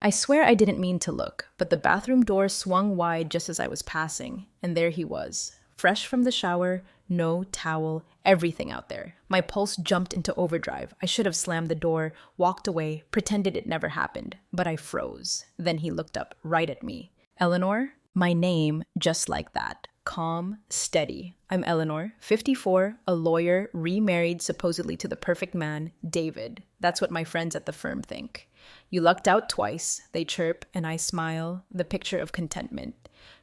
I swear I didn't mean to look, but the bathroom door swung wide just as I was passing, and there he was, fresh from the shower, no towel, everything out there. My pulse jumped into overdrive. I should have slammed the door, walked away, pretended it never happened, but I froze. Then he looked up right at me. Eleanor? My name, just like that. Calm, steady. I'm Eleanor, 54, a lawyer, remarried supposedly to the perfect man, David. That's what my friends at the firm think. You lucked out twice, they chirp, and I smile, the picture of contentment.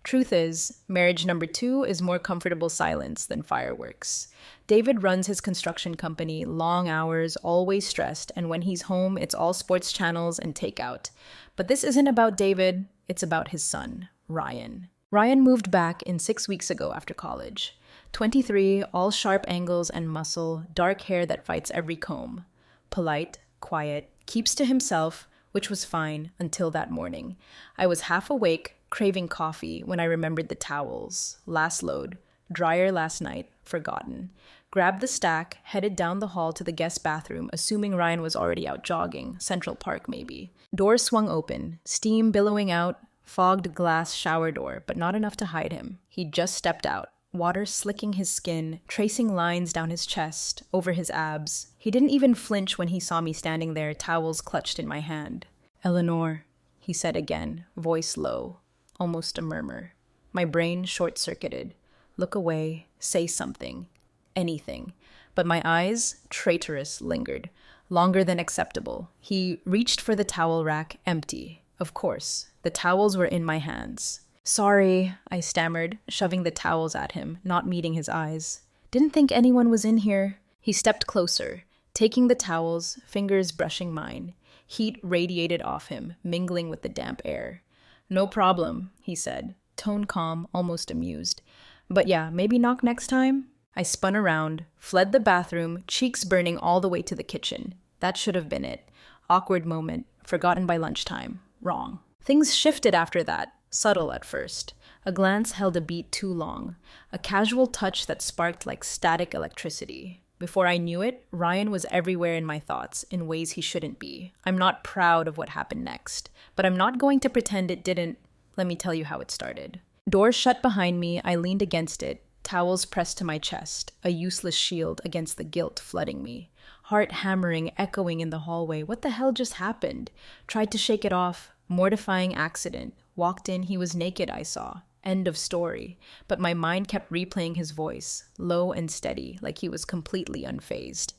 Truth is, marriage number 2 is more comfortable silence than fireworks. David runs his construction company, long hours, always stressed, and when he's home, it's all sports channels and takeout. But this isn't about David, it's about his son, Ryan. Ryan moved back in 6 weeks ago after college. 23, all sharp angles and muscle, dark hair that fights every comb. Polite, quiet, keeps to himself, which was fine until that morning. I was half awake, craving coffee, when I remembered the towels. Last load. Dryer last night. Forgotten. Grabbed the stack, headed down the hall to the guest bathroom, assuming Ryan was already out jogging. Central Park, maybe. Door swung open. Steam billowing out. Fogged glass shower door, but not enough to hide him. He just stepped out. Water slicking his skin, tracing lines down his chest, over his abs. He didn't even flinch when he saw me standing there, towels clutched in my hand. Eleanor, he said again, voice low, almost a murmur. My brain short-circuited. Look away, say something, anything. But my eyes, traitorous, lingered. Longer than acceptable. He reached for the towel rack, empty. Of course, the towels were in my hands. Sorry, I stammered, shoving the towels at him, not meeting his eyes. Didn't think anyone was in here. He stepped closer, taking the towels, fingers brushing mine. Heat radiated off him, mingling with the damp air. No problem, he said, tone calm, almost amused. But yeah, maybe knock next time? I spun around, fled the bathroom, cheeks burning all the way to the kitchen. That should have been it. Awkward moment, forgotten by lunchtime. Wrong. Things shifted after that. Subtle at first. A glance held a beat too long. A casual touch that sparked like static electricity. Before I knew it, Ryan was everywhere in my thoughts, in ways he shouldn't be. I'm not proud of what happened next, but I'm not going to pretend it didn't. Let me tell you how it started. Door shut behind me, I leaned against it, towels pressed to my chest, a useless shield against the guilt flooding me. Heart hammering, echoing in the hallway. What the hell just happened? Tried to shake it off. Mortifying accident. Walked in, he was naked, I saw. End of story. But my mind kept replaying his voice, low and steady, like he was completely unfazed.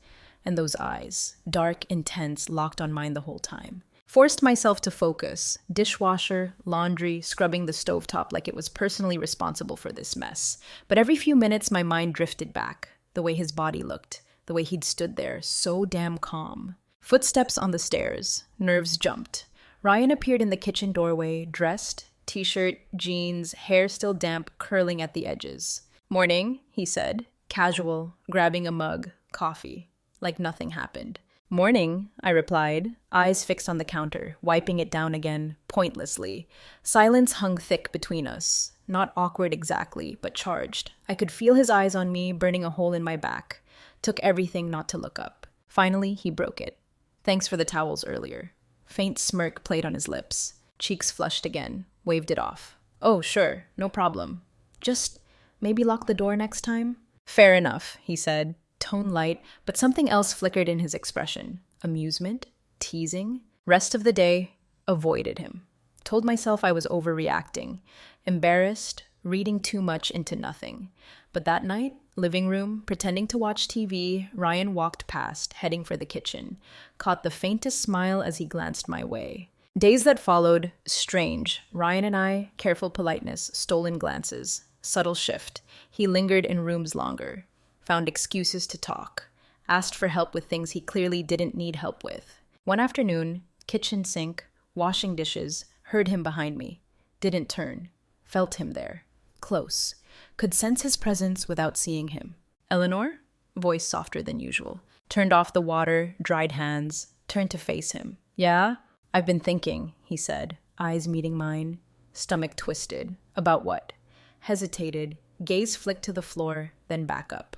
And those eyes, dark, intense, locked on mine the whole time. Forced myself to focus. Dishwasher, laundry, scrubbing the stovetop like it was personally responsible for this mess. But every few minutes my mind drifted back. The way his body looked. The way he'd stood there, so damn calm. Footsteps on the stairs. Nerves jumped. Ryan appeared in the kitchen doorway, dressed, t-shirt, jeans, hair still damp, curling at the edges. Morning, he said, casual, grabbing a mug, coffee, like nothing happened. Morning, I replied, eyes fixed on the counter, wiping it down again, pointlessly. Silence hung thick between us. Not awkward exactly, but charged. I could feel his eyes on me, burning a hole in my back. Took everything not to look up. Finally, he broke it. Thanks for the towels earlier. Faint smirk played on his lips. Cheeks flushed again. Waved it off. Oh, sure. No problem. Just maybe lock the door next time? Fair enough, he said. Tone light, but something else flickered in his expression. Amusement? Teasing? Rest of the day, avoided him. Told myself I was overreacting. Embarrassed, reading too much into nothing. But that night, living room, pretending to watch TV, Ryan walked past, heading for the kitchen. Caught the faintest smile as he glanced my way. Days that followed, strange. Ryan and I, careful politeness, stolen glances. Subtle shift. He lingered in rooms longer. Found excuses to talk. Asked for help with things he clearly didn't need help with. One afternoon, kitchen sink, washing dishes, heard him behind me. Didn't turn. Felt him there. Close. Could sense his presence without seeing him. Eleanor? Voice softer than usual. Turned off the water, dried hands, turned to face him. Yeah? I've been thinking, he said, eyes meeting mine. Stomach twisted. About what? Hesitated, gaze flicked to the floor, then back up.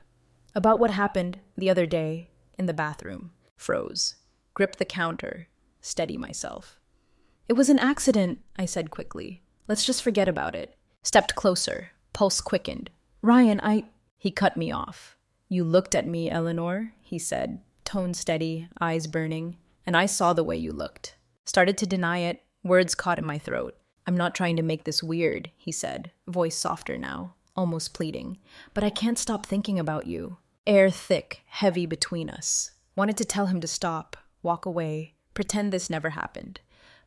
About what happened the other day in the bathroom. Froze. Gripped the counter. Steady myself. It was an accident, I said quickly. Let's just forget about it. Stepped closer. Pulse quickened. Ryan, He cut me off. You looked at me, Eleanor, he said, tone steady, eyes burning, and I saw the way you looked. Started to deny it, words caught in my throat. I'm not trying to make this weird, he said, voice softer now, almost pleading. But I can't stop thinking about you. Air thick, heavy between us. Wanted to tell him to stop, walk away, pretend this never happened.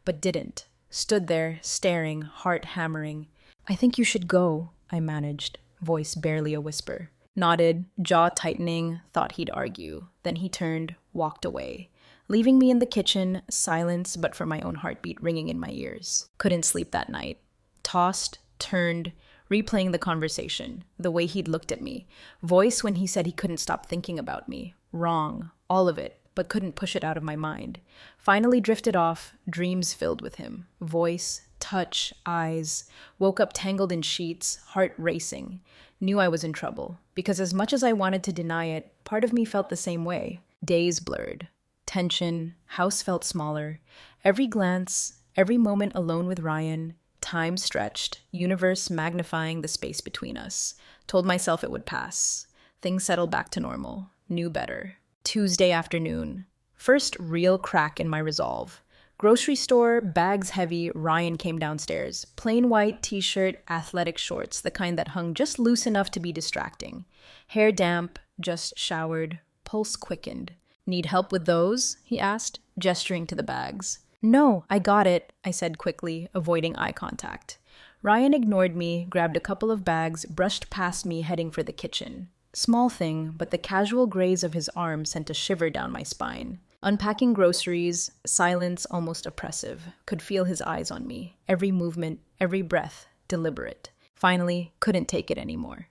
But didn't. Stood there, staring, heart hammering. I think you should go, I managed, voice barely a whisper. Nodded, jaw tightening, thought he'd argue. Then he turned, walked away, leaving me in the kitchen, silence but for my own heartbeat ringing in my ears. Couldn't sleep that night. Tossed, turned, replaying the conversation, the way he'd looked at me. Voice when he said he couldn't stop thinking about me. Wrong, all of it, but couldn't push it out of my mind. Finally drifted off, dreams filled with him. Voice, touch, eyes. Woke up tangled in sheets, heart racing. Knew I was in trouble, because as much as I wanted to deny it, part of me felt the same way. Days blurred. Tension, house felt smaller. Every glance, every moment alone with Ryan, time stretched, universe magnifying the space between us. Told myself it would pass. Things settled back to normal. Knew better. Tuesday afternoon. First real crack in my resolve. Grocery store, bags heavy, Ryan came downstairs. Plain white t-shirt, athletic shorts, the kind that hung just loose enough to be distracting. Hair damp, just showered, pulse quickened. Need help with those? He asked, gesturing to the bags. No, I got it, I said quickly, avoiding eye contact. Ryan ignored me, grabbed a couple of bags, brushed past me, heading for the kitchen. Small thing, but the casual graze of his arm sent a shiver down my spine. Unpacking groceries, silence almost oppressive, could feel his eyes on me. Every movement, every breath, deliberate. Finally, couldn't take it anymore.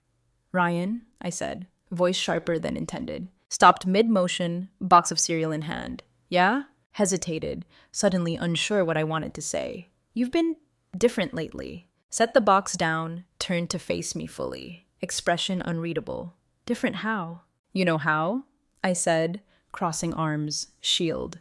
Ryan, I said, voice sharper than intended. Stopped mid-motion, box of cereal in hand. Yeah? Hesitated, suddenly unsure what I wanted to say. You've been different lately. Set the box down, turned to face me fully. Expression unreadable. Different how? You know how? I said, crossing arms, shield.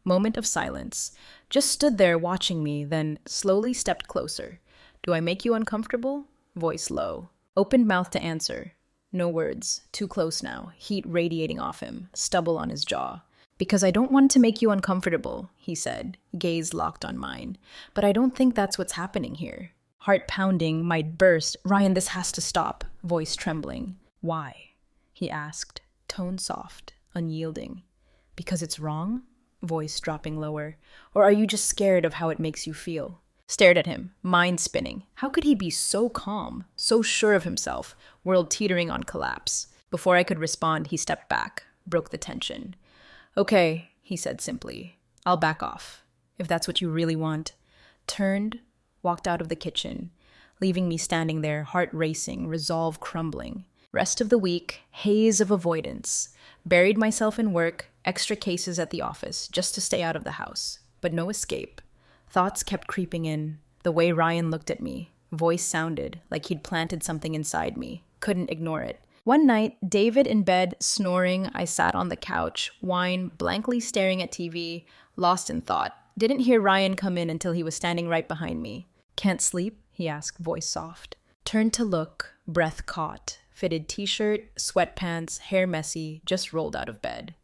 Moment of silence. Just stood there watching me, then slowly stepped closer. Do I make you uncomfortable? Voice low. Opened mouth to answer. No words. Too close now. Heat radiating off him. Stubble on his jaw. Because I don't want to make you uncomfortable, he said, gaze locked on mine. But I don't think that's what's happening here. Heart pounding, might burst. Ryan, this has to stop. Voice trembling. Why? He asked, tone soft, unyielding. Because it's wrong? Voice dropping lower. Or are you just scared of how it makes you feel? Stared at him, mind spinning. How could he be so calm, so sure of himself, world teetering on collapse? Before I could respond, he stepped back, broke the tension. Okay, he said simply. I'll back off, if that's what you really want. Turned, walked out of the kitchen, leaving me standing there, heart racing, resolve crumbling. Rest of the week, haze of avoidance. Buried myself in work, extra cases at the office, just to stay out of the house. But no escape. Thoughts kept creeping in. The way Ryan looked at me, voice sounded like he'd planted something inside me. Couldn't ignore it. One night, David in bed, snoring, I sat on the couch, wine, blankly staring at TV, lost in thought. Didn't hear Ryan come in until he was standing right behind me. Can't sleep? He asked, voice soft. Turned to look, breath caught. Fitted t-shirt, sweatpants, hair messy, just rolled out of bed.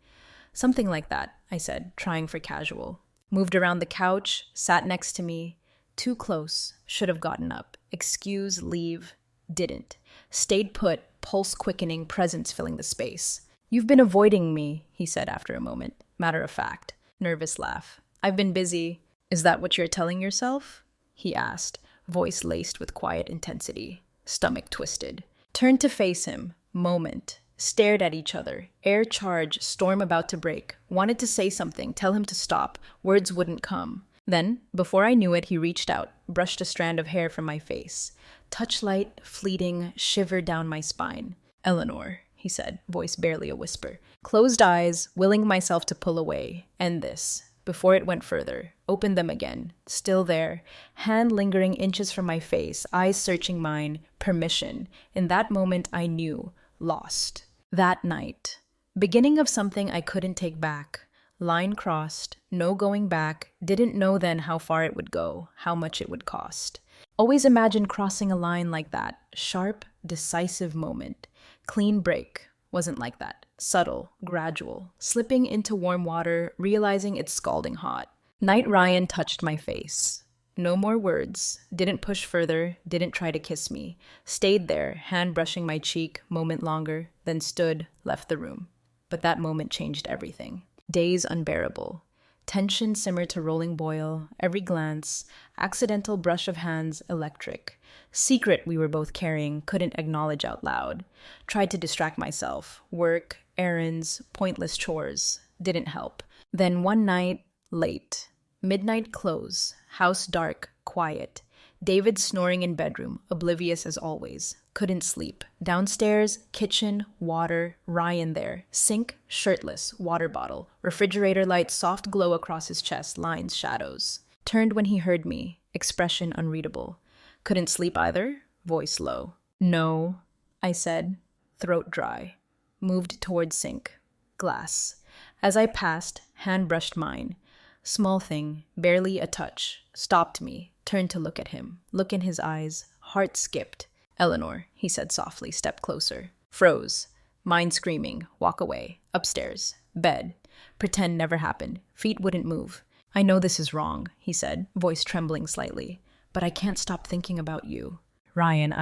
Something like that, I said, trying for casual. Moved around the couch, sat next to me. Too close, should have gotten up. Excuse, leave. Didn't. Stayed put, pulse quickening, presence filling the space. You've been avoiding me, he said after a moment. Matter of fact. Nervous laugh. I've been busy. Is that what you're telling yourself? He asked, voice laced with quiet intensity. Stomach twisted. Turned to face him. Moment. Stared at each other. Air charge, storm about to break. Wanted to say something, tell him to stop. Words wouldn't come. Then, before I knew it, he reached out, brushed a strand of hair from my face. Touch light, fleeting, shiver down my spine. Eleanor, he said, voice barely a whisper. Closed eyes, willing myself to pull away. End this. Before it went further. Opened them again. Still there. Hand lingering inches from my face, eyes searching mine. Permission. In that moment, I knew. Lost. That night. Beginning of something I couldn't take back. Line crossed, no going back, didn't know then how far it would go, how much it would cost. Always imagined crossing a line like that. Sharp, decisive moment. Clean break. Wasn't like that. Subtle, gradual. Slipping into warm water, realizing it's scalding hot. Night Ryan touched my face. No more words. Didn't push further, didn't try to kiss me. Stayed there, hand brushing my cheek, moment longer, then stood, left the room. But that moment changed everything. Days unbearable. Tension simmered to rolling boil, every glance, accidental brush of hands, electric. Secret we were both carrying, couldn't acknowledge out loud. Tried to distract myself. Work, errands, pointless chores. Didn't help. Then one night, late. Midnight close. House dark, quiet. David snoring in bedroom, oblivious as always. Couldn't sleep. Downstairs, kitchen, water, Ryan there. Sink, shirtless, water bottle. Refrigerator light, soft glow across his chest, lines, shadows. Turned when he heard me, expression unreadable. Couldn't sleep either, voice low. No, I said, throat dry. Moved toward sink. Glass. As I passed, hand brushed mine. Small thing, barely a touch. Stopped me, turned to look at him. Look in his eyes, heart skipped. Eleanor, he said softly, step closer. Froze. Mind screaming, walk away. Upstairs. Bed. Pretend never happened. Feet wouldn't move. I know this is wrong, he said, voice trembling slightly. But I can't stop thinking about you. Ryan,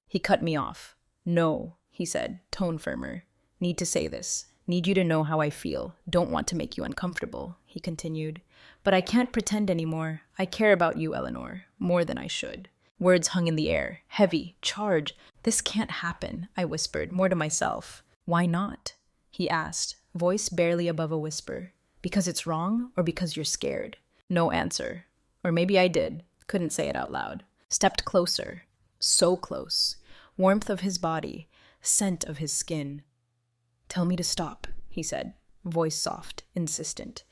He cut me off. No, he said, tone firmer. Need to say this. Need you to know how I feel. Don't want to make you uncomfortable, he continued. But I can't pretend anymore. I care about you, Eleanor, more than I should. Words hung in the air, heavy, charged. This can't happen, I whispered, more to myself. Why not? He asked, voice barely above a whisper. Because it's wrong, or because you're scared? No answer. Or maybe I did. Couldn't say it out loud. Stepped closer. So close. Warmth of his body. Scent of his skin. Tell me to stop, he said, voice soft, insistent.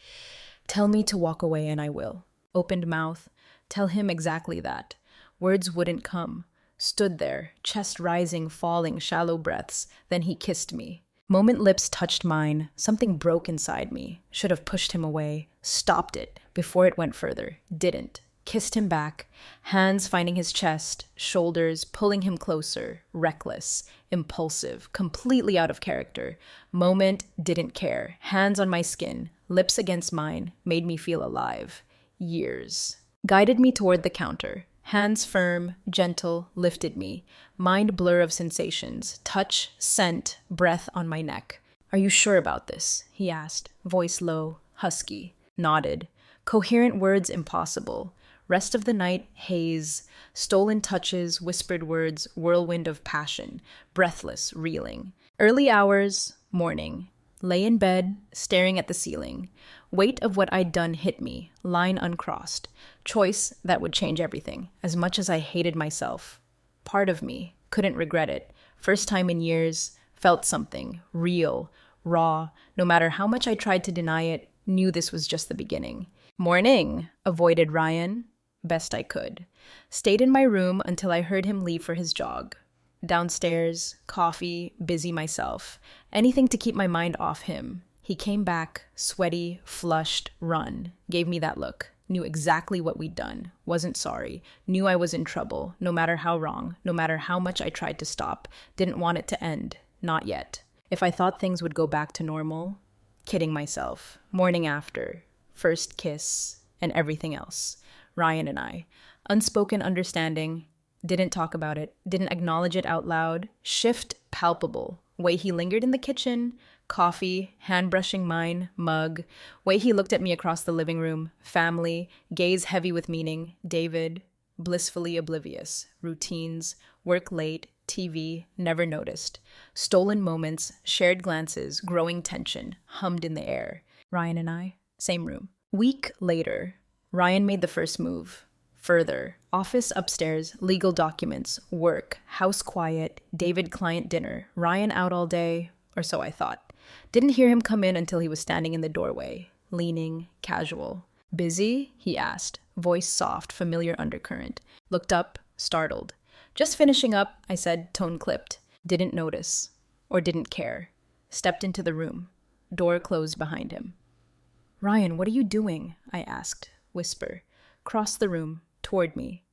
Tell me to walk away and I will. Opened mouth. Tell him exactly that. Words wouldn't come. Stood there, chest rising, falling, shallow breaths. Then he kissed me. Moment lips touched mine. Something broke inside me. Should have pushed him away. Stopped it before it went further. Didn't. Kissed him back. Hands finding his chest, shoulders, pulling him closer. Reckless. Impulsive. Completely out of character. Moment, didn't care. Hands on my skin. Lips against mine. Made me feel alive. Years. Guided me toward the counter. Hands firm, gentle, lifted me. Mind blur of sensations. Touch, scent, breath on my neck. Are you sure about this? He asked. Voice low, husky. Nodded. Coherent words impossible. Rest of the night, haze. Stolen touches, whispered words, whirlwind of passion. Breathless, reeling. Early hours, morning. Lay in bed, staring at the ceiling. Weight of what I'd done hit me, line uncrossed. Choice that would change everything, as much as I hated myself. Part of me, couldn't regret it. First time in years, felt something, real, raw. No matter how much I tried to deny it, knew this was just the beginning. Morning, avoided Ryan. Best I could. Stayed in my room until I heard him leave for his jog. Downstairs, coffee, busy myself. Anything to keep my mind off him. He came back, sweaty, flushed, run. Gave me that look. Knew exactly what we'd done. Wasn't sorry. Knew I was in trouble, no matter how wrong, no matter how much I tried to stop. Didn't want it to end. Not yet. If I thought things would go back to normal, kidding myself. Morning after. First kiss, and everything else. Ryan and I. Unspoken understanding. Didn't talk about it. Didn't acknowledge it out loud. Shift palpable. Way he lingered in the kitchen. Coffee, hand brushing mine, mug. Way he looked at me across the living room. Family, gaze heavy with meaning. David, blissfully oblivious. Routines, work late, TV, never noticed. Stolen moments, shared glances, growing tension, hummed in the air. Ryan and I, same room. Week later, Ryan made the first move. Further, office upstairs, legal documents, work, house quiet, David client dinner, Ryan out all day, or so I thought. Didn't hear him come in until he was standing in the doorway, leaning, casual. Busy? He asked, voice soft, familiar undercurrent. Looked up, startled. Just finishing up, I said, tone clipped. Didn't notice, or didn't care. Stepped into the room. Door closed behind him. Ryan, what are you doing? I asked, whisper. Crossed the room, toward me.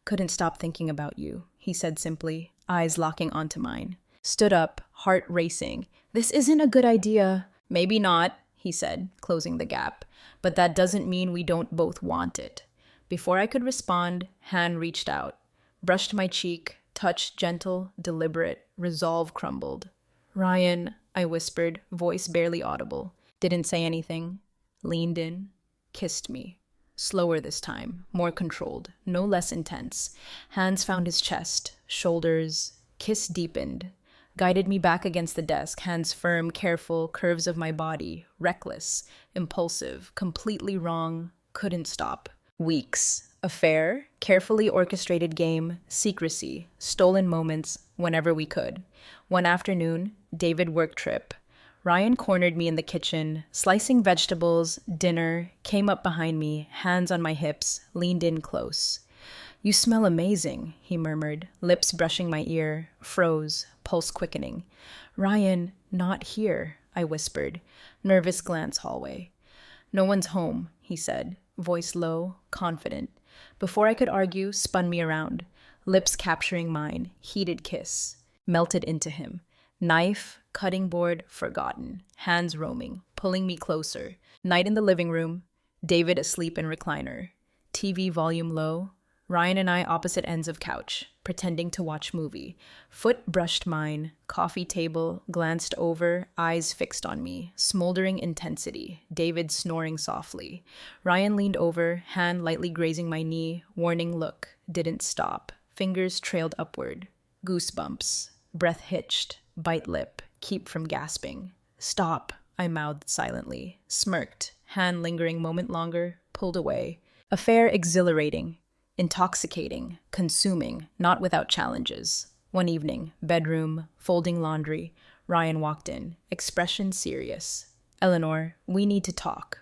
Couldn't stop thinking about you, he said simply, eyes locking onto mine. Stood up, heart racing. This isn't a good idea. Maybe not, he said, closing the gap. But that doesn't mean we don't both want it. Before I could respond, hand reached out, brushed my cheek, touch gentle, deliberate, resolve crumbled. Ryan, I whispered, voice barely audible. Didn't say anything. Leaned in, kissed me. Slower this time, more controlled, no less intense. Hands found his chest, shoulders, kiss deepened. Guided me back against the desk, hands firm, careful, curves of my body, reckless, impulsive, completely wrong, couldn't stop. Weeks. Affair, carefully orchestrated game, secrecy, stolen moments, whenever we could. One afternoon, David work trip. Ryan cornered me in the kitchen, slicing vegetables, dinner, came up behind me, hands on my hips, leaned in close. You smell amazing, he murmured, lips brushing my ear, froze, pulse quickening. Ryan, not here, I whispered, nervous glance hallway. No one's home, he said, voice low, confident. Before I could argue, spun me around, lips capturing mine, heated kiss. Melted into him. Knife, cutting board, forgotten. Hands roaming, pulling me closer. Night in the living room. David asleep in recliner. TV volume low. Ryan and I opposite ends of couch, pretending to watch movie. Foot brushed mine. Coffee table, glanced over, eyes fixed on me. Smoldering intensity. David snoring softly. Ryan leaned over, hand lightly grazing my knee. Warning look. Didn't stop. Fingers trailed upward. Goosebumps. Breath hitched. Bite lip. Keep from gasping. Stop, I mouthed silently. Smirked. Hand lingering moment longer. Pulled away. Affair exhilarating. Intoxicating. Consuming. Not without challenges. One evening. Bedroom. Folding laundry. Ryan walked in. Expression serious. Eleanor, we need to talk.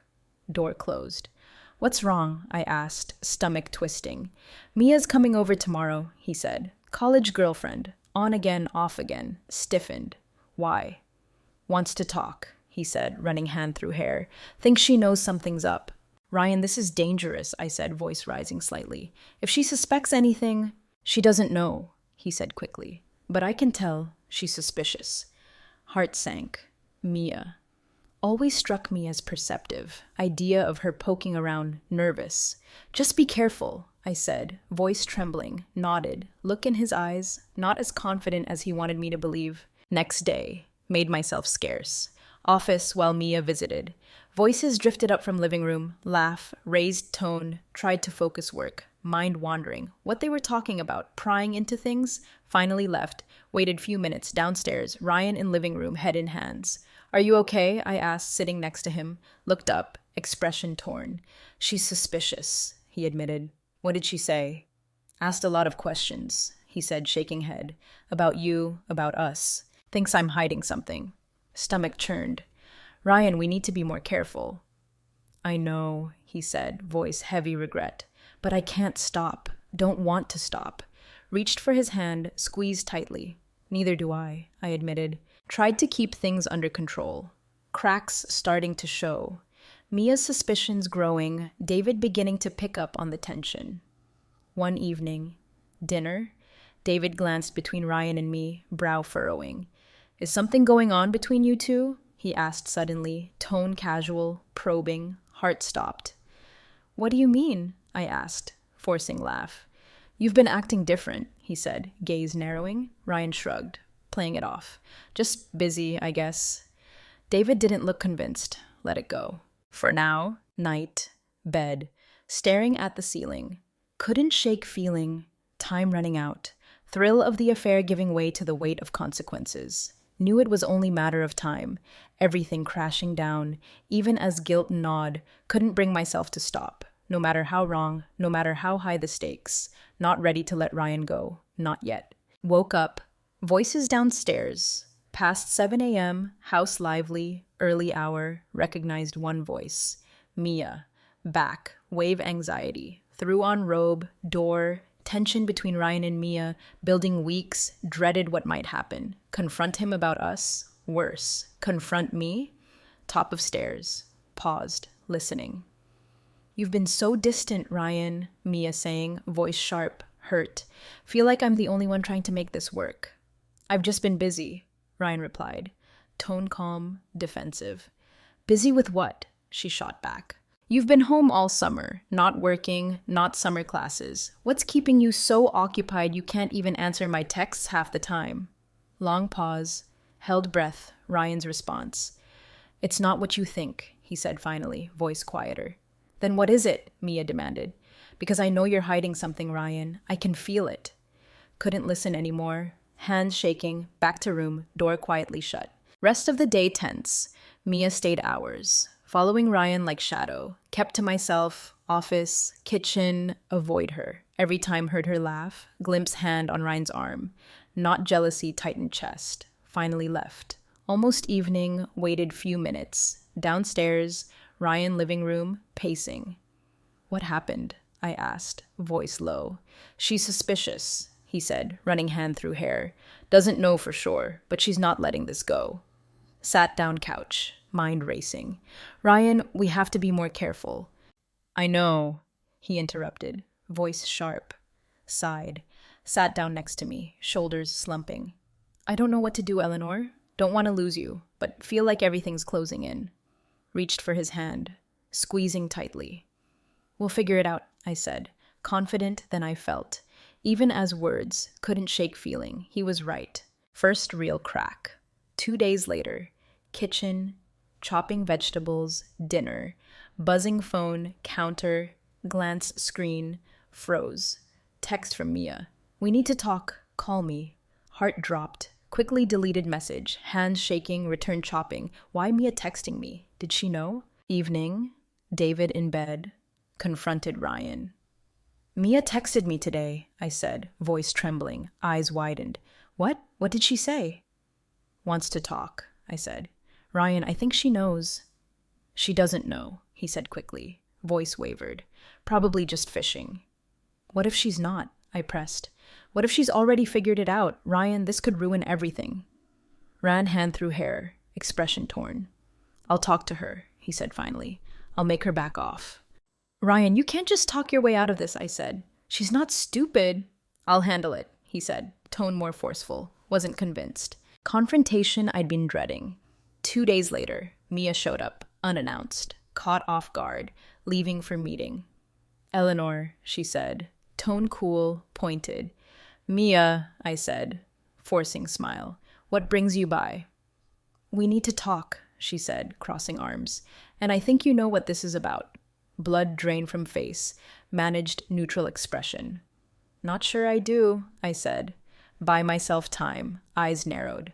Door closed. What's wrong? I asked, stomach twisting. Mia's coming over tomorrow, he said. College girlfriend. On again, off again. Stiffened. Why? Wants to talk, he said, running hand through hair. Thinks she knows something's up. Ryan, this is dangerous, I said, voice rising slightly. If she suspects anything... She doesn't know, he said quickly. But I can tell she's suspicious. Heart sank. Mia. Always struck me as perceptive. Idea of her poking around, nervous. Just be careful, I said, voice trembling, nodded, look in his eyes, not as confident as he wanted me to believe. Next day, made myself scarce. Office while Mia visited. Voices drifted up from living room, laugh, raised tone, tried to focus work, mind wandering. What they were talking about, prying into things, finally left, waited few minutes downstairs, Ryan in living room, head in hands. Are you okay? I asked, sitting next to him, looked up, expression torn. She's suspicious, he admitted. What did she say? Asked a lot of questions, he said, shaking head. About you, about us. Thinks I'm hiding something. Stomach churned. Ryan, we need to be more careful. I know, he said, voice heavy regret. But I can't stop. Don't want to stop. Reached for his hand, squeezed tightly. Neither do I admitted. Tried to keep things under control. Cracks starting to show. Mia's suspicions growing, David beginning to pick up on the tension. One evening, dinner, David glanced between Ryan and me, brow furrowing. Is something going on between you two? He asked suddenly, tone casual, probing, heart stopped. What do you mean? I asked, forcing laugh. You've been acting different, he said, gaze narrowing. Ryan shrugged, playing it off. Just busy, I guess. David didn't look convinced. Let it go. For now, night, bed, staring at the ceiling. Couldn't shake feeling, time running out, thrill of the affair giving way to the weight of consequences. Knew it was only matter of time, everything crashing down, even as guilt gnawed, couldn't bring myself to stop. No matter how wrong, no matter how high the stakes, not ready to let Ryan go, not yet. Woke up, voices downstairs. Past 7 a.m., house lively, early hour, recognized one voice. Mia. Back, wave anxiety. Threw on robe, door, tension between Ryan and Mia, building weeks, dreaded what might happen. Confront him about us? Worse. Confront me? Top of stairs. Paused, listening. "You've been so distant, Ryan," Mia saying, voice sharp, hurt. "Feel like I'm the only one trying to make this work." "I've just been busy," Ryan replied, tone calm, defensive. "Busy with what?" she shot back. "You've been home all summer, not working, not summer classes. What's keeping you so occupied you can't even answer my texts half the time?" Long pause, held breath, Ryan's response. "It's not what you think," he said finally, voice quieter. "Then what is it?" Mia demanded. "Because I know you're hiding something, Ryan. I can feel it." Couldn't listen anymore. Hands shaking, back to room, door quietly shut. Rest of the day tense. Mia stayed hours, following Ryan like shadow. Kept to myself, office, kitchen, avoid her. Every time heard her laugh, glimpse hand on Ryan's arm. Not jealousy, tightened chest. Finally left. Almost evening, waited few minutes. Downstairs, Ryan living room, pacing. "What happened?" I asked, voice low. "She's suspicious," he said, running hand through hair. "Doesn't know for sure, but she's not letting this go." Sat down couch, mind racing. "Ryan, we have to be more careful." "I know," he interrupted, voice sharp. Sighed. Sat down next to me, shoulders slumping. "I don't know what to do, Eleanor. Don't want to lose you, but feel like everything's closing in." Reached for his hand, squeezing tightly. "We'll figure it out," I said, confident than I felt. Even as words couldn't shake feeling, he was right. First real crack. 2 days later, kitchen, chopping vegetables, dinner, buzzing phone, counter, glance screen, froze. Text from Mia. "We need to talk. Call me." Heart dropped. Quickly deleted message. Hands shaking, return chopping. Why Mia texting me? Did she know? Evening. David in bed. Confronted Ryan. "Mia texted me today," I said, voice trembling, eyes widened. "What? What did she say?" "Wants to talk," I said. "Ryan, I think she knows." "She doesn't know," he said quickly. Voice wavered. "Probably just fishing." "What if she's not?" I pressed. "What if she's already figured it out? Ryan, this could ruin everything." Ran hand through hair, expression torn. "I'll talk to her," he said finally. "I'll make her back off." "Ryan, you can't just talk your way out of this," I said. "She's not stupid." "I'll handle it," he said, tone more forceful. Wasn't convinced. Confrontation I'd been dreading. 2 days later, Mia showed up, unannounced, caught off guard, leaving for meeting. "Eleanor," she said, tone cool, pointed. "Mia," I said, forcing smile. "What brings you by?" "We need to talk," she said, crossing arms. "And I think you know what this is about." Blood drained from face, managed neutral expression. "Not sure I do," I said. Buy myself time, eyes narrowed.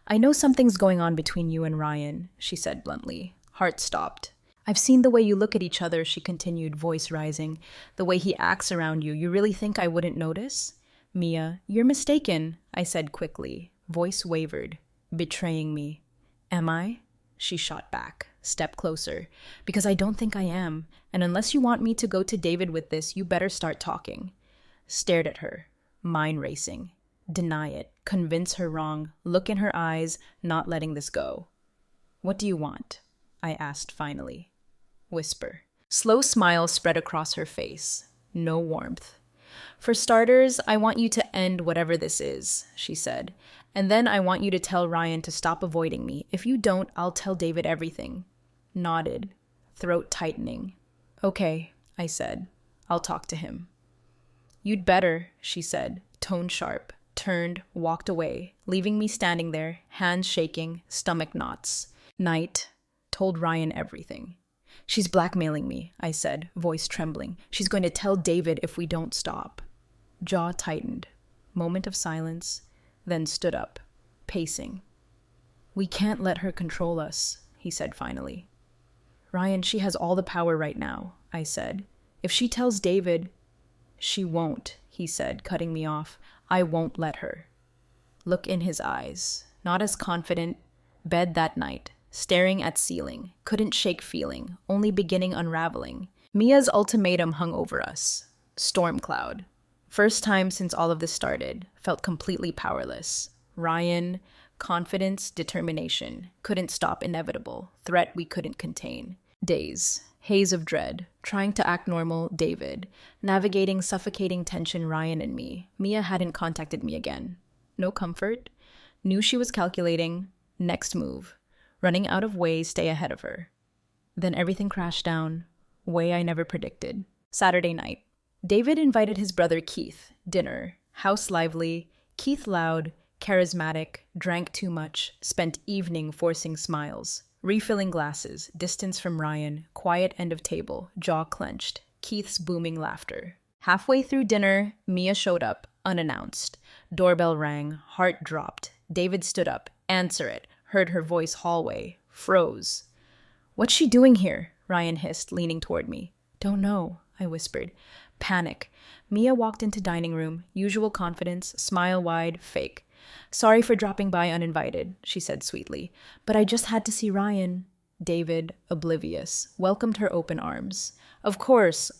"I know something's going on between you and Ryan," she said bluntly. Heart stopped. "I've seen the way you look at each other," she continued, voice rising. "The way he acts around you. You really think I wouldn't notice?" "Mia, you're mistaken," I said quickly. Voice wavered. "Betraying me." "Am I?" She shot back, step closer. "Because I don't think I am. And unless you want me to go to David with this, you better start talking." Stared at her, mind racing. Deny it, convince her wrong, look in her eyes, not letting this go. "What do you want?" I asked finally. Whisper. Slow smile spread across her face. No warmth. "For starters, I want you to end whatever this is," she said. "And then I want you to tell Ryan to stop avoiding me. If you don't, I'll tell David everything." Nodded, throat tightening. "Okay," I said. "I'll talk to him." "You'd better," she said, tone sharp, turned, walked away, leaving me standing there, hands shaking, stomach knots. Night. Told Ryan everything. "She's blackmailing me," I said, voice trembling. "She's going to tell David if we don't stop." Jaw tightened. Moment of silence, then stood up, pacing. "We can't let her control us," he said finally. "Ryan, she has all the power right now," I said. "If she tells David—" "She won't," he said, cutting me off. "I won't let her." Look in his eyes. Not as confident. Bed that night. Staring at ceiling. Couldn't shake feeling. Only beginning unraveling. Mia's ultimatum hung over us. Storm cloud. First time since all of this started. Felt completely powerless. Ryan. Confidence, determination. Couldn't stop inevitable. Threat we couldn't contain. Days. Haze of dread. Trying to act normal, David. Navigating suffocating tension, Ryan and me. Mia hadn't contacted me again. No comfort. Knew she was calculating. Next move. Running out of ways, stay ahead of her. Then everything crashed down. Way I never predicted. Saturday night. David invited his brother Keith. Dinner. House lively. Keith loud. Charismatic. Drank too much. Spent evening forcing smiles. Refilling glasses, distance from Ryan, quiet end of table, jaw clenched, Keith's booming laughter. Halfway through dinner, Mia showed up, unannounced. Doorbell rang, heart dropped. David stood up, answer it, heard her voice hallway, froze. What's she doing here? Ryan hissed, leaning toward me. Don't know, I whispered. Panic. Mia walked into dining room, usual confidence, smile wide, fake. Sorry for dropping by uninvited, she said sweetly, but I just had to see Ryan. David, oblivious, welcomed her open arms. Of course,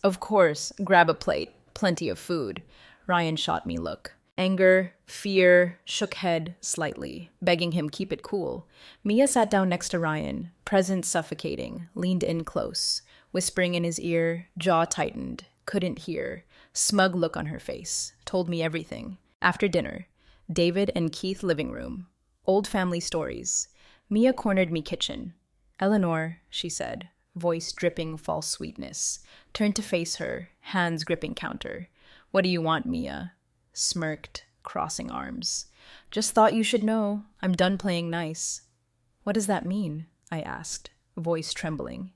grab a plate, plenty of food. Ryan shot me look. Anger, fear, shook head slightly, begging him keep it cool. Mia sat down next to Ryan, presence suffocating, leaned in close, whispering in his ear, jaw tightened, couldn't hear, smug look on her face, told me everything. After dinner, David and Keith living room. Old family stories. Mia cornered me kitchen. Eleanor, she said, voice dripping false sweetness. Turned to face her, hands gripping counter. What do you want, Mia? Smirked, crossing arms. Just thought you should know. I'm done playing nice. What does that mean? I asked, voice trembling.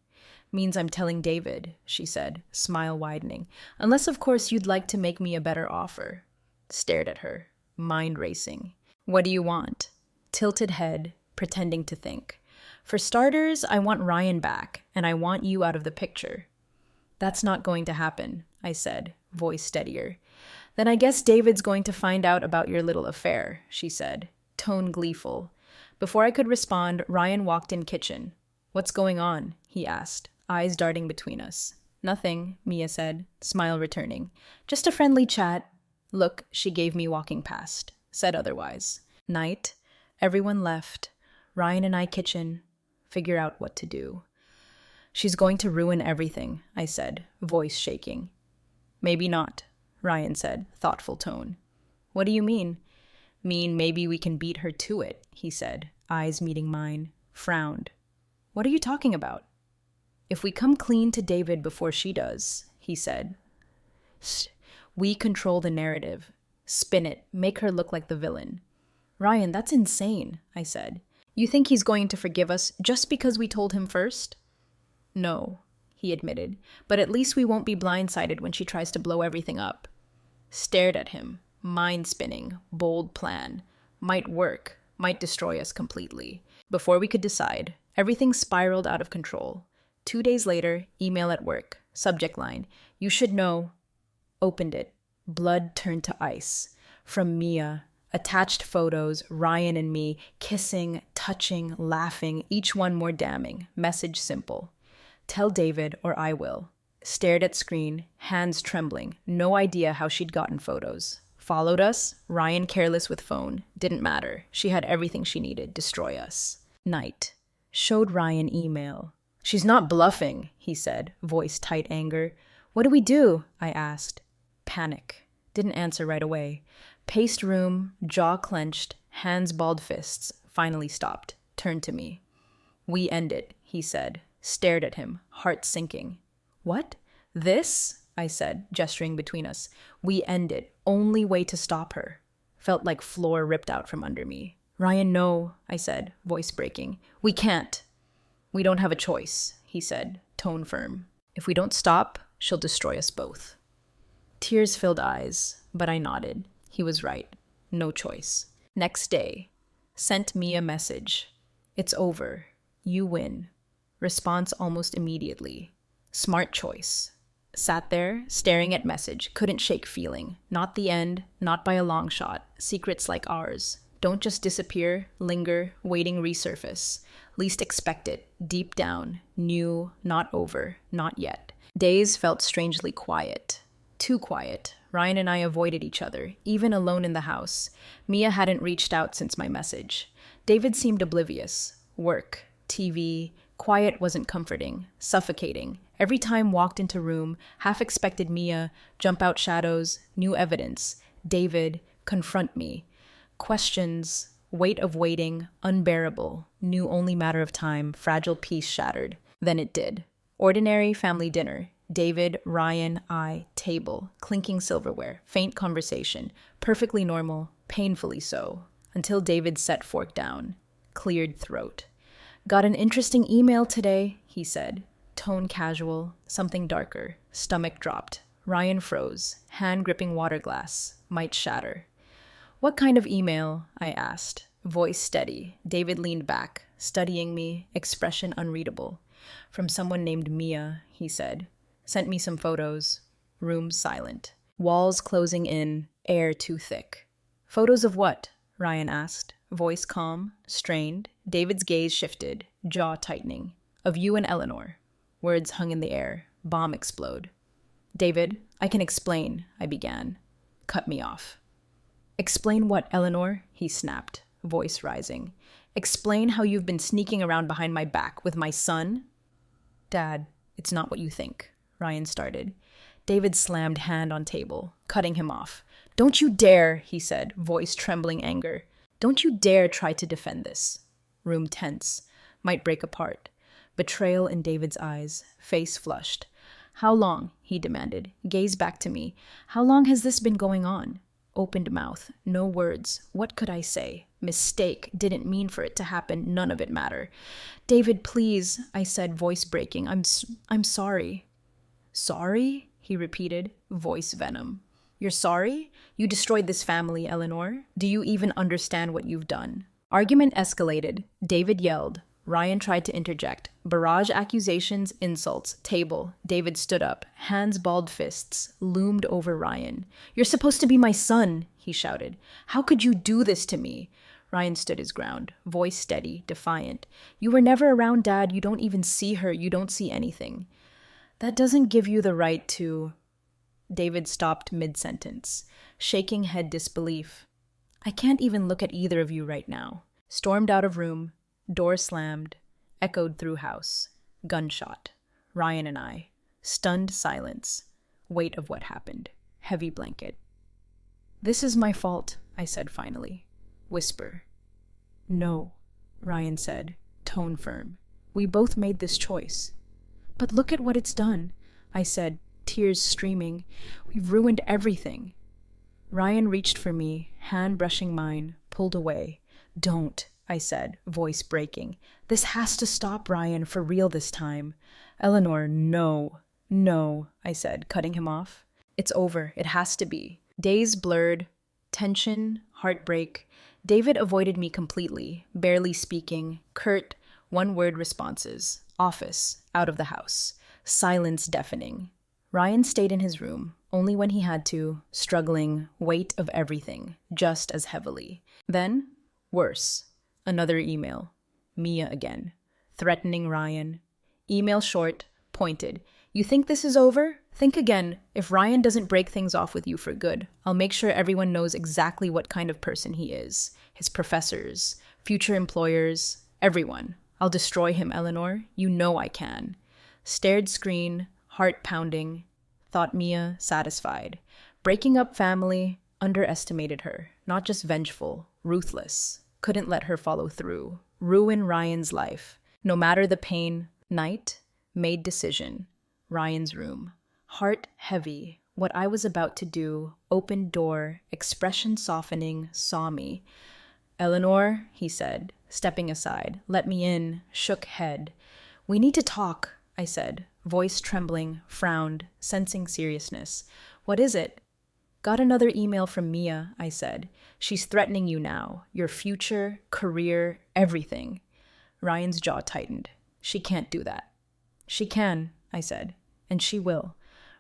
Means I'm telling David, she said, smile widening. Unless, of course, you'd like to make me a better offer. Stared at her. Mind racing. What do you want? Tilted head, pretending to think. For starters, I want Ryan back, and I want you out of the picture. That's not going to happen, I said, voice steadier. Then I guess David's going to find out about your little affair, she said, tone gleeful. Before I could respond, Ryan walked in kitchen. What's going on? He asked, eyes darting between us. Nothing, Mia said, smile returning. Just a friendly chat. Look, she gave me walking past. Said otherwise. Night. Everyone left. Ryan and I kitchen. Figure out what to do. She's going to ruin everything, I said, voice shaking. Maybe not, Ryan said, thoughtful tone. What do you mean? Mean maybe we can beat her to it, he said, eyes meeting mine, frowned. What are you talking about? If we come clean to David before she does, he said. We control the narrative. Spin it. Make her look like the villain. Ryan, that's insane, I said. You think he's going to forgive us just because we told him first? No, he admitted, but at least we won't be blindsided when she tries to blow everything up. Stared at him, mind spinning, bold plan. Might work, might destroy us completely. Before we could decide, everything spiraled out of control. 2 days later, email at work, subject line, you should know. Opened it. Blood turned to ice. From Mia. Attached photos, Ryan and me, kissing, touching, laughing, each one more damning. Message simple. Tell David or I will. Stared at screen, hands trembling. No idea how she'd gotten photos. Followed us. Ryan careless with phone. Didn't matter. She had everything she needed. Destroy us. Night. Showed Ryan email. She's not bluffing, he said, voice tight anger. What do we do? I asked. Panic. Didn't answer right away. Paced room, jaw clenched, hands balled fists, finally stopped, turned to me. We end it, he said, stared at him, heart sinking. What? This? I said, gesturing between us. We end it. Only way to stop her. Felt like floor ripped out from under me. Ryan, no, I said, voice breaking. We can't. We don't have a choice, he said, tone firm. If we don't stop, she'll destroy us both. Tears filled eyes, but I nodded. He was right. No choice. Next day. Sent me a message. It's over. You win. Response almost immediately. Smart choice. Sat there, staring at message. Couldn't shake feeling. Not the end, not by a long shot. Secrets like ours. Don't just disappear, linger, waiting resurface. Least expect it. Deep down. New, not over, not yet. Days felt strangely quiet. Too quiet. Ryan and I avoided each other, even alone in the house. Mia hadn't reached out since my message. David seemed oblivious. Work, TV, quiet wasn't comforting, suffocating. Every time walked into room, half expected Mia, jump out shadows, new evidence, David, confront me. Questions, weight of waiting, unbearable, knew only matter of time, fragile peace shattered. Then it did. Ordinary family dinner. David, Ryan, I, table, clinking silverware, faint conversation, perfectly normal, painfully so, until David set fork down, cleared throat. Got an interesting email today, he said, tone casual, something darker, stomach dropped. Ryan froze, hand gripping water glass, might shatter. What kind of email? I asked, voice steady. David leaned back, studying me, expression unreadable. From someone named Mia, he said. Sent me some photos. Room silent. Walls closing in, air too thick. Photos of what? Ryan asked, voice calm, strained. David's gaze shifted, jaw tightening. Of you and Eleanor. Words hung in the air. Bomb explode. David, I can explain, I began. Cut me off. Explain what, Eleanor? He snapped, voice rising. Explain how you've been sneaking around behind my back with my son? Dad, it's not what you think, Ryan started. David slammed hand on table, cutting him off. Don't you dare, he said, voice trembling anger. Don't you dare try to defend this. Room tense. Might break apart. Betrayal in David's eyes, face flushed. How long? He demanded. Gaze back to me. How long has this been going on? Opened mouth, no words. What could I say? Mistake, didn't mean for it to happen, none of it matter. David, please, I said, voice breaking. I'm sorry. Sorry? He repeated, voice venom. You're sorry? You destroyed this family, Eleanor. Do you even understand what you've done? Argument escalated. David yelled. Ryan tried to interject. Barrage accusations, insults, table. David stood up, hands balled fists, loomed over Ryan. You're supposed to be my son, he shouted. How could you do this to me? Ryan stood his ground, voice steady, defiant. You were never around, Dad. You don't even see her. You don't see anything. That doesn't give you the right to... David stopped mid-sentence, shaking head disbelief. I can't even look at either of you right now. Stormed out of room. Door slammed, echoed through house. Gunshot. Ryan and I. Stunned silence. Weight of what happened. Heavy blanket. This is my fault, I said finally. Whisper. No, Ryan said, tone firm. We both made this choice. But look at what it's done, I said, tears streaming. We've ruined everything. Ryan reached for me, hand brushing mine, pulled away. Don't. I said, voice breaking. This has to stop, Ryan, for real this time. Eleanor, no. No, I said, cutting him off. It's over. It has to be. Days blurred. Tension, heartbreak. David avoided me completely, barely speaking. Curt, one-word responses. Office, out of the house. Silence deafening. Ryan stayed in his room, only when he had to, struggling, weight of everything, just as heavily. Then, worse. Another email. Mia again. Threatening Ryan. Email short, pointed. You think this is over? Think again. If Ryan doesn't break things off with you for good, I'll make sure everyone knows exactly what kind of person he is. His professors, future employers, everyone. I'll destroy him, Eleanor. You know I can. Stared screen, heart pounding. Thought Mia, satisfied. Breaking up family, underestimated her. Not just vengeful, ruthless. Couldn't let her follow through. Ruin Ryan's life. No matter the pain. Night. Made decision. Ryan's room. Heart heavy. What I was about to do. Opened door. Expression softening. Saw me. Eleanor, he said, stepping aside. Let me in. Shook head. We need to talk, I said. Voice trembling. Frowned. Sensing seriousness. What is it? Got another email from Mia, I said. She's threatening you now. Your future, career, everything. Ryan's jaw tightened. She can't do that. She can, I said. And she will.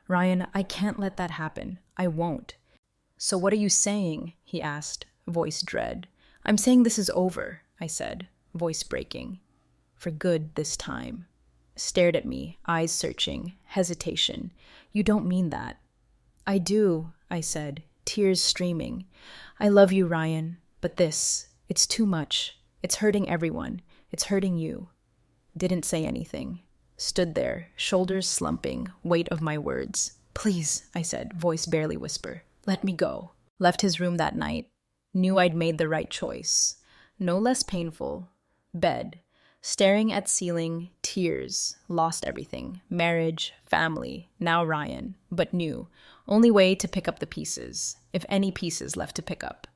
Ryan, I can't let that happen. I won't. So what are you saying? He asked, voice dread. I'm saying this is over, I said, voice breaking. For good this time. Stared at me, eyes searching, hesitation. You don't mean that. I do, I said, tears streaming. I love you, Ryan, but it's too much. It's hurting everyone. It's hurting you. Didn't say anything. Stood there, shoulders slumping, weight of my words. "Please," I said, voice barely whisper. "Let me go." Left his room that night. Knew I'd made the right choice. No less painful. Bed. Staring at ceiling, tears. Lost everything. Marriage, family, now Ryan. But knew. Only way to pick up the pieces. If any pieces left to pick up.